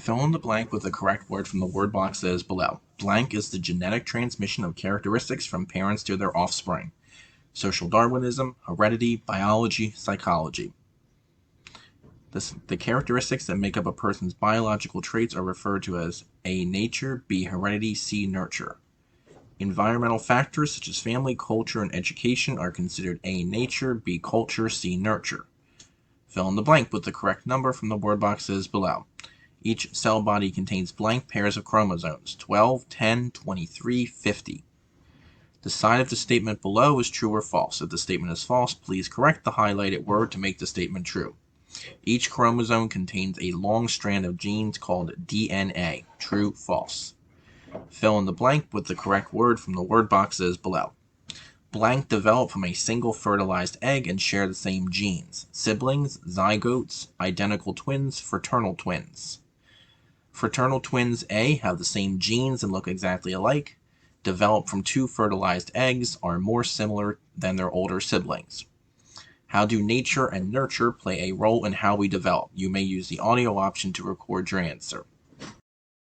Fill in the blank with the correct word from the word box that is below. Blank is the genetic transmission of characteristics from parents to their offspring. Social Darwinism, heredity, biology, psychology. The characteristics that make up a person's biological traits are referred to as A, nature, B, heredity, C, nurture. Environmental factors such as family, culture, and education are considered A, nature, B, culture, C, nurture. Fill in the blank with the correct number from the word boxes below. Each cell body contains blank pairs of chromosomes, 12, 10, 23, 50. Decide if the statement below is true or false. If the statement is false, please correct the highlighted word to make the statement true. Each chromosome contains a long strand of genes called DNA. True, false. Fill in the blank with the correct word from the word boxes below. Blank develop from a single fertilized egg and share the same genes. Siblings, zygotes, identical twins, fraternal twins. Fraternal twins A have the same genes and look exactly alike. Develop from two fertilized eggs, are more similar than their older siblings. How do nature and nurture play a role in how we develop? You may use the audio option to record your answer.